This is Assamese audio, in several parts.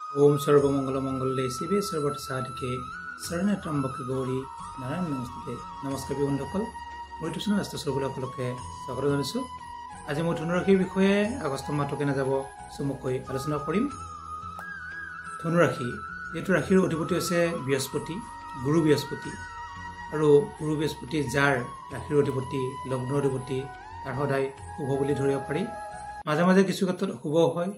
ओम सर्वमंगल मंगले शिवे सर्वत साधिके शरणे त्र्यंबके गौरी नारायण नमस्ते। नमस्कार बंधुসকল, মই টিউচন ৰাষ্ট্ৰ সকলকে স্বাগত জনাইছো। আজি মই ধনুৰাশিৰ বিষয়ে আগষ্ট মাহটো কেনে যাব চমুকৈ আলোচনা কৰিম। ধনুৰাশি এইটো ৰাশিৰ অধিপতি হৈছে বৃহস্পতি, গুৰু বৃহস্পতি, আৰু গুৰু বৃহস্পতি যাৰ ৰাশিৰ অধিপতি লগ্নৰ অধিপতি তাৰ সদায় শুভ বুলি ধৰিব পাৰি। মাজে মাজে কিছু ক্ষেত্ৰত শুভ হয়,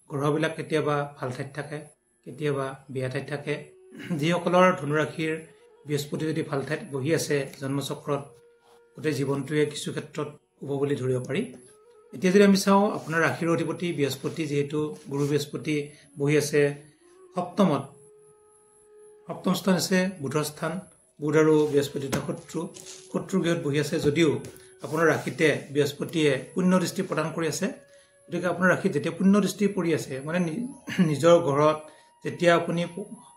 গ্ৰহবিলাক কেতিয়াবা ভাল ঠাইত থাকে, কেতিয়াবা বেয়া ঠাইত থাকে। যিসকলৰ ধনুৰাশিৰ বৃহস্পতি যদি ভাল ঠাইত বহি আছে জন্মচক্ৰত, গোটেই জীৱনটোৱে কিছু ক্ষেত্ৰত শুভ বুলি ধৰিব পাৰি। এতিয়া যদি আমি চাওঁ, আপোনাৰ ৰাশিৰ অধিপতি বৃহস্পতি, যিহেতু গুৰু বৃহস্পতি বহি আছে সপ্তমত, সপ্তম স্থান আছে বুধৰ স্থান। বুধ আৰু বৃহস্পতি শত্ৰু গৃহত বহি আছে যদিও আপোনাৰ ৰাশিতে বৃহস্পতিয়ে পুণ্য দৃষ্টি প্ৰদান কৰি আছে। গতিকে আপোনাৰ ৰাশিত যেতিয়া পুণ্য দৃষ্টি পৰি আছে, মানে নিজৰ ঘৰত যেতিয়া আপুনি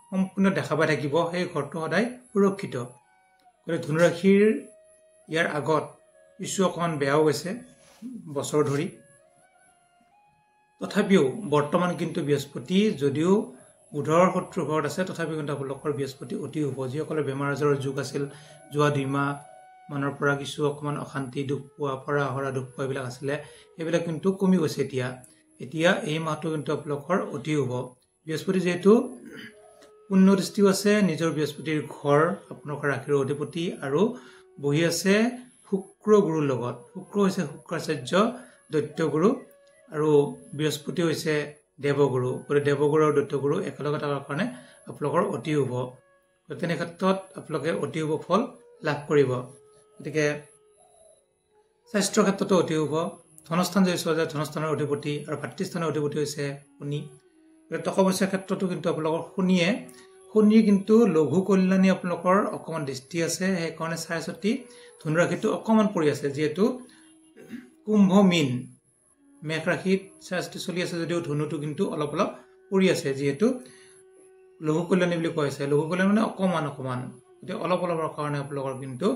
সম্পূৰ্ণ দেখা পাই থাকিব, সেই ঘৰটো সদায় সুৰক্ষিত। গতিকে ধনুৰাশিৰ ইয়াৰ আগত কিছু অকণমান বেয়াও গৈছে বছৰ ধৰি, তথাপিও বৰ্তমান কিন্তু বৃহস্পতি যদিও বুধৰ শত্ৰু ঘৰত আছে, তথাপিও কিন্তু আপোনালোকৰ বৃহস্পতি অতি শুভ। যিসকলৰ বেমাৰ আজাৰৰ যুগ আছিল, যোৱা 2 মাহ মানৰ পৰা কিছু অকণমান অশান্তি, দুখ পোৱা, পৰা হৰা দুখ পোৱা এইবিলাক আছিলে, সেইবিলাক কিন্তু কমি গৈছে এতিয়া এই মাহটো কিন্তু আপোনালোকৰ অতি শুভ। বৃহস্পতি যিহেতু পুণ্য দৃষ্টিও আছে, নিজৰ বৃহস্পতিৰ ঘৰ আপোনালোকৰ ৰাশিৰ অধিপতি, আৰু বহি আছে শুক্ৰ গুৰুৰ লগত। শুক্ৰ হৈছে শুক্ৰাচাৰ্য দৈত্যগুৰু, আৰু বৃহস্পতি হৈছে দেৱগুৰু। গতিকে দেৱগুৰু আৰু দৈত্যগুৰু একেলগে থকাৰ কাৰণে আপোনালোকৰ অতি শুভ। তেনে ক্ষেত্ৰত আপোনালোকে অতি শুভ ফল লাভ কৰিব। গতিকে স্বাস্থ্যৰ ক্ষেত্ৰতো অতি শুভ। ধনস্থান যদি চোৱা যায়, ধনস্থানৰ অধিপতি আৰু ভাতৃস্থানৰ অধিপতি হৈছে শনি। টকা পইচাৰ ক্ষেত্ৰতো কিন্তু আপোনালোকৰ শনিৰ কিন্তু লঘু কল্যাণী আপোনালোকৰ অকণমান দৃষ্টি আছে। সেইকাৰণে চাই চিতি ধনুৰাশিটো অকণমান পৰি আছে, যিহেতু কুম্ভ মীন মেঘ ৰাশিত চাই চিতি চলি আছে যদিও ধনুটো কিন্তু অলপ পৰি আছে, যিহেতু লঘু কল্যাণী বুলি কোৱা হৈছে। লঘু কল্যাণ মানে অকণমান গতিকে অলপৰ কাৰণে আপোনালোকৰ কিন্তু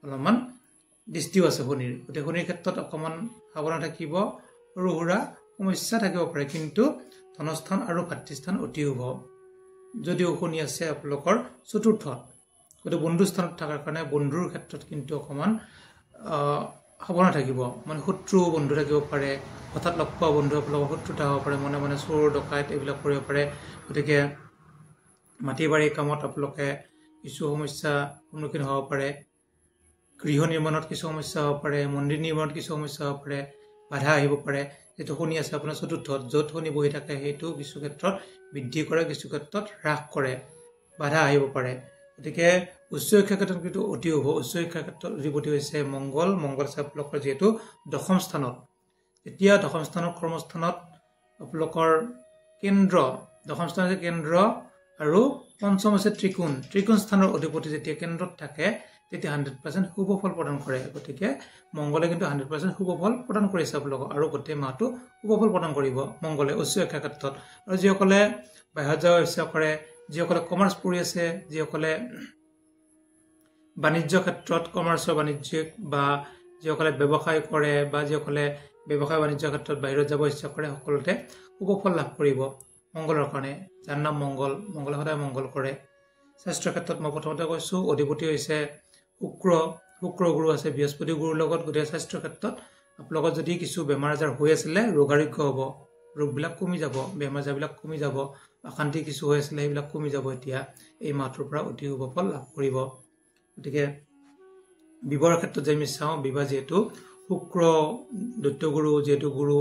অলপমান দৃষ্টিও আছে শনিৰ। গতিকে শনিৰ ক্ষেত্ৰত অকণমান সাৱধান থাকিব, সৰু সুৰা সমস্যা থাকিব পাৰে, কিন্তু ধনস্থান আৰু ভাতৃস্থান অতি শুভ। যদিও শনি আছে আপোনালোকৰ চতুৰ্থত, গতিকে বন্ধু স্থানত থকাৰ কাৰণে বন্ধুৰ ক্ষেত্ৰত কিন্তু অকণমান সাৱধান থাকিব। মানে শত্ৰু বন্ধু থাকিব পাৰে, হঠাৎ লগ পোৱা বন্ধু আপোনালোকৰ শত্ৰুতা হ'ব পাৰে, মনে মনে চোৰ ডকাইত এইবিলাক কৰিব পাৰে। গতিকে মাটি বাৰী কামত আপোনালোকে কিছু সমস্যাৰ সন্মুখীন হ'ব পাৰে, গৃহ নিৰ্মাণত কিছু সমস্যা হ'ব পাৰে, মন্দিৰ নিৰ্মাণত কিছু সমস্যা হ'ব পাৰে, বাধা আহিব পাৰে। যিটো শনি আছে আপোনাৰ চতুৰ্থত, য'ত শনি বহি থাকে সেইটো কিছু ক্ষেত্ৰত বৃদ্ধি কৰে, কিছু ক্ষেত্ৰত হ্ৰাস কৰে, বাধা আহিব পাৰে। গতিকে উচ্চ শিক্ষাৰ ক্ষেত্ৰত কিন্তু অতি শুভ। উচ্চ শিক্ষাৰ ক্ষেত্ৰত অধিপতি হৈছে মংগল আছে আপোনালোকৰ যিহেতু দশম স্থানত। এতিয়া দশম স্থানত কৰ্মস্থানত আপোনালোকৰ কেন্দ্ৰ, দশম স্থান হৈছে কেন্দ্ৰ, আৰু পঞ্চম হৈছে ত্ৰিকোণ স্থানৰ অধিপতি যেতিয়া কেন্দ্ৰত থাকে তেতিয়া 100% শুভ ফল প্ৰদান কৰে। গতিকে মংগলে কিন্তু 100% শুভ ফল প্ৰদান কৰিছে আপোনালোকক, আৰু গোটেই মাহটো শুভ ফল প্ৰদান কৰিব মংগলে উচ্চ শিক্ষাৰ ক্ষেত্ৰত। আৰু যিসকলে বাহিৰত যাব ইচ্ছা কৰে, যিসকলে কমাৰ্চ পঢ়ি আছে, যিসকলে বাণিজ্য ক্ষেত্ৰত কমাৰ্চৰ বাণিজ্যিক, বা যিসকলে ব্যৱসায় কৰে, বা যিসকলে ব্যৱসায় বাণিজ্যৰ ক্ষেত্ৰত বাহিৰত যাব ইচ্ছা কৰে, সকলোতে শুভ ফল লাভ কৰিব মংগলৰ কাৰণে। যাৰ নাম মংগলে সদায় মংগল কৰে। স্বাস্থ্যৰ ক্ষেত্ৰত মই প্ৰথমতে কৈছোঁ অধিপতি হৈছে শুক্ৰ গুৰু আছে বৃহস্পতি গুৰুৰ লগত। গতিকে স্বাস্থ্যৰ ক্ষেত্ৰত আপোনালোকৰ যদি কিছু বেমাৰ আজাৰ হৈ আছিলে, ৰোগাৰোগ্য হ'ব, ৰোগবিলাক কমি যাব, বেমাৰ আজাৰবিলাক কমি যাব, অশান্তি কিছু হৈ আছিলে সেইবিলাক কমি যাব। এতিয়া এই মাহটোৰ পৰা অতি শুভ ফল লাভ কৰিব। গতিকে বিবাহৰ ক্ষেত্ৰত যদি আমি চাওঁ, বিবাহ যিহেতু শুক্ৰ দৈত্যগুৰু, যিহেতু গুৰু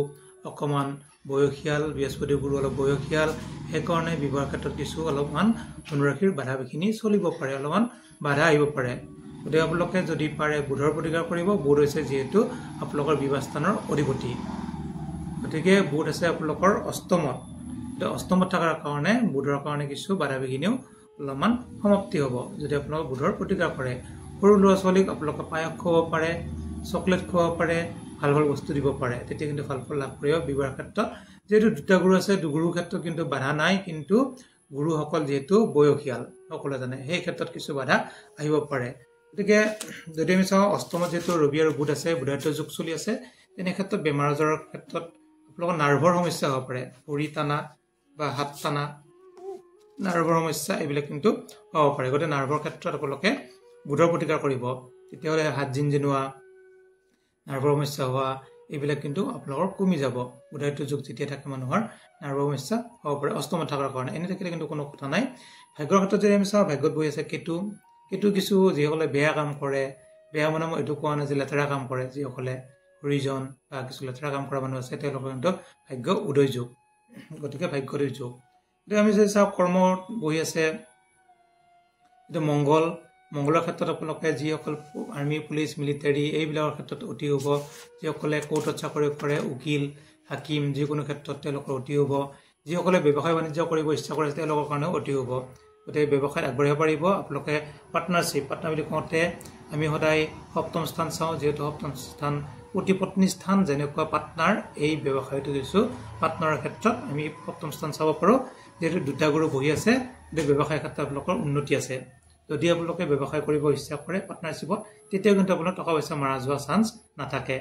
অকণমান বয়সীয়াল, বৃহস্পতি গুৰু অলপ বয়সীয়াল, সেইকাৰণে বিবাহৰ ক্ষেত্ৰত কিছু অলপমান ধনুৰাশিৰ বাধা বিঘিনি চলিব পাৰে, অলপমান বাধা আহিব পাৰে। গতিকে আপোনালোকে যদি পাৰে বুধৰ প্ৰতিকাৰ কৰিব। বুধ হৈছে যিহেতু আপোনালোকৰ বিবাহ স্থানৰ অধিপতি, গতিকে বুধ আছে আপোনালোকৰ অষ্টমত। অষ্টমত থকাৰ কাৰণে বুধৰ কাৰণে কিছু বাধা বিঘিনিও অলপমান সমাপ্তি হ'ব যদি আপোনালোকে বুধৰ প্ৰতিকাৰ কৰে। সৰু ল'ৰা ছোৱালীক আপোনালোকে পায়স খুৱাব পাৰে, চকলেট খুৱাব পাৰে, ভাল বস্তু দিব পাৰে, তেতিয়া কিন্তু ভাল ফল লাভ কৰিব। বিবাহৰ ক্ষেত্ৰত যিহেতু 2টা গুৰু আছে, গুৰুৰ ক্ষেত্ৰত কিন্তু বাধা নাই, কিন্তু গুৰুসকল যিহেতু বয়সীয়াল সকলোৱে জানে, সেই ক্ষেত্ৰত কিছু বাধা আহিব পাৰে। গতিকে যদি আমি চাওঁ, অষ্টমত যিহেতু ৰবি আৰু বুধ আছে, বুধাদিত্য যুগ চলি আছে, তেনে ক্ষেত্ৰত বেমাৰ আজাৰৰ ক্ষেত্ৰত আপোনালোকৰ নাৰ্ভৰ সমস্যা হ'ব পাৰে, ভৰি টানা বা হাত টানা, নাৰ্ভৰ সমস্যা এইবিলাক কিন্তু হ'ব পাৰে গতিকে নাৰ্ভৰ ক্ষেত্ৰত আপোনালোকে বুধৰ প্ৰতিকাৰ কৰিব তেতিয়াহ'লে হাত জিনজিনোৱা নাৰ্ভৰ সমস্যা হোৱা এইবিলাক কিন্তু আপোনালোকৰ কমি যাব বুধাইটো যুগ যেতিয়া থাকে মানুহৰ নাৰ্ভৰ সমস্যা হ'ব পাৰে অষ্টমত থকাৰ কাৰণে এনে থাকিলে কিন্তু কোনো কথা নাই ভাগ্যৰ ক্ষেত্ৰত যদি আমি চাওঁ ভাগ্যত বহি আছে কেতু কিছু যিসকলে বেয়া কাম কৰে বেয়া মানে মই এইটো কোৱা নাই যে লেতেৰা কাম কৰে যিসকলে হৰিজন বা কিছু লেতেৰা কাম কৰা মানুহ আছে তেওঁলোকৰ কিন্তু ভাগ্য উদয় যুগ গতিকে ভাগ্যৰ যুগ এতিয়া আমি যদি চাওঁ কৰ্মত বহি আছে এইটো মংগলৰ ক্ষেত্ৰত আপোনালোকে যিসকল আৰ্মি পুলিচ মিলিটাৰী এইবিলাকৰ ক্ষেত্ৰত অতি হ'ব যিসকলে কোৰ্টত চাকৰি কৰে উকিল হাকিম যিকোনো ক্ষেত্ৰত তেওঁলোকৰ অতি হ'ব যিসকলে ব্যৱসায় বাণিজ্য কৰিব ইচ্ছা কৰে তেওঁলোকৰ কাৰণেও অতি হ'ব গতিকে ব্যৱসায়ত আগবাঢ়িব পাৰিব আপোনালোকে পাৰ্টনাৰশ্বিপ বুলি কওঁতে আমি সদায় সপ্তম স্থান চাওঁ যিহেতু সপ্তম স্থান প্ৰতিপত্নী স্থান যেনেকুৱা পাৰ্টনাৰ এই ব্যৱসায়টো কিছু পাৰ্টনাৰৰ ক্ষেত্ৰত আমি সপ্তম স্থান চাব পাৰোঁ যিহেতু দুটা গুৰু বহি আছে গতিকে ব্যৱসায় ক্ষেত্ৰত আপোনালোকৰ উন্নতি আছে যদি আপোনালোকে ব্যৱসায় কৰিব ইচ্ছা কৰে পাৰ্টনাৰশ্বিপত তেতিয়া কিন্তু আপোনাৰ টকা পইচা মাৰা যোৱা চান্স নাথাকে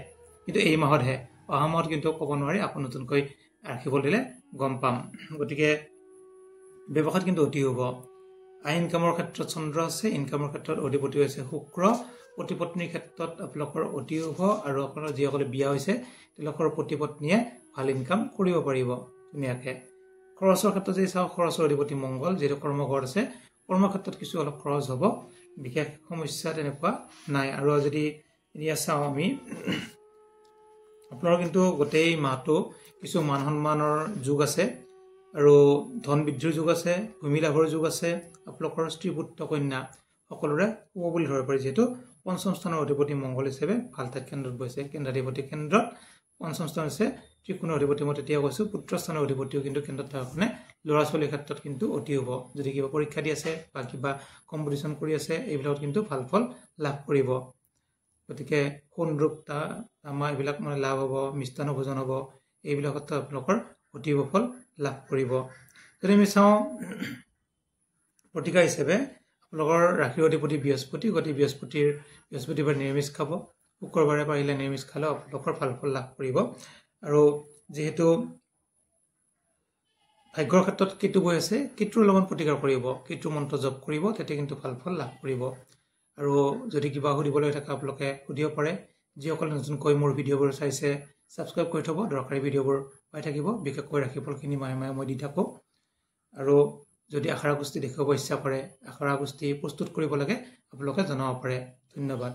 কিন্তু এই মাহতহে অহা মাহত কিন্তু ক'ব নোৱাৰি আপুনি নতুনকৈ ৰাখিব দিলে গম পাম গতিকে ব্যৱসায়ত কিন্তু অতি হ'ব ইনকামৰ ক্ষেত্ৰত চন্দ্ৰ আছে ইনকামৰ ক্ষেত্ৰত অধিপতি হৈছে শুক্ৰ প্ৰতিপত্নীৰ ক্ষেত্ৰত আপোনালোকৰ অতি হ'ব আৰু আপোনাৰ যিসকলে বিয়া হৈছে তেওঁলোকৰ প্ৰতিপত্নীয়ে ভাল ইনকাম কৰিব পাৰিব ধুনীয়াকৈ খৰচৰ ক্ষেত্ৰত যদি চাওঁ খৰচৰ অধিপতি মংগল যিহেতু কৰ্মঘৰ আছে কৰ্মক্ষেত্ৰত কিছু অলপ খৰচ হ'ব বিশেষ সমস্যা তেনেকুৱা নাই আৰু যদি এতিয়া চাওঁ আমি আপোনাৰ কিন্তু গোটেই মাহটো কিছু মান সন্মানৰ যুগ আছে আৰু ধন বৃদ্ধিৰ যুগ আছে ভূমি লাভৰ যুগ আছে আপোনালোকৰ স্ত্ৰী পুত্ৰ কন্যা সকলোৰে হ'ব বুলি ধৰিব পাৰি যিহেতু পঞ্চম স্থানৰ অধিপতি মংগল হিচাপে ভাল ঠাইত কেন্দ্ৰত বহিছে কেন্দ্ৰাধিপতি কেন্দ্ৰত পঞ্চম স্থান হৈছে ত্ৰিকোণৰ অধিপতি মই তেতিয়া কৈছোঁ পুত্ৰ স্থানৰ অধিপতিও কিন্তু কেন্দ্ৰত থকাৰ কাৰণে ল'ৰা ছোৱালীৰ ক্ষেত্ৰত কিন্তু অতি হ'ব যদি কিবা পৰীক্ষা দি আছে বা কিবা কম্পিটিশ্যন কৰি আছে এইবিলাকত কিন্তু ভাল ফল লাভ কৰিব গতিকে সোণৰূপ তামা এইবিলাক মানে লাভ হ'ব মিষ্টান্ন ভোজন হ'ব এইবিলাক ক্ষেত্ৰত আপোনালোকৰ অতি ফল লাভ কৰিব যদি আমি চাওঁ প্ৰতিকাৰ হিচাপে আপোনালোকৰ ৰাশিৰ অধিপতি বৃহস্পতি গতিকে বৃহস্পতিবাৰ নিৰামিষ খাব শুক্ৰবাৰে পাৰিলে নিৰামিষ খালেও আপোনালোকৰ ভাল ফল লাভ কৰিব আৰু যিহেতু ভাগ্যৰ ক্ষেত্ৰত কেতু বহি আছে কেতুৰ লগত প্ৰতিকাৰ কৰিব কেতুৰ মন্ত্ৰ জপ কৰিব তেতিয়া কিন্তু ভাল ফল লাভ কৰিব আৰু যদি কিবা সুধিবলৈ থাকে আপোনালোকে সুধিব পাৰে যিসকলে নতুনকৈ মোৰ ভিডিঅ'বোৰ চাইছে ছাবস্ক্ৰাইব কৰি থ'ব দৰকাৰী ভিডিঅ'বোৰ পাই থাকিব বিশেষকৈ ৰাশি ফলখিনি মাহে মাহে মই দি থাকোঁ আৰু যদি আখৰা গোষ্ঠী দেখুৱাব ইচ্ছা কৰে আখৰা গোষ্ঠী প্ৰস্তুত কৰিব লাগে আপোনালোকে জনাব পাৰে ধন্যবাদ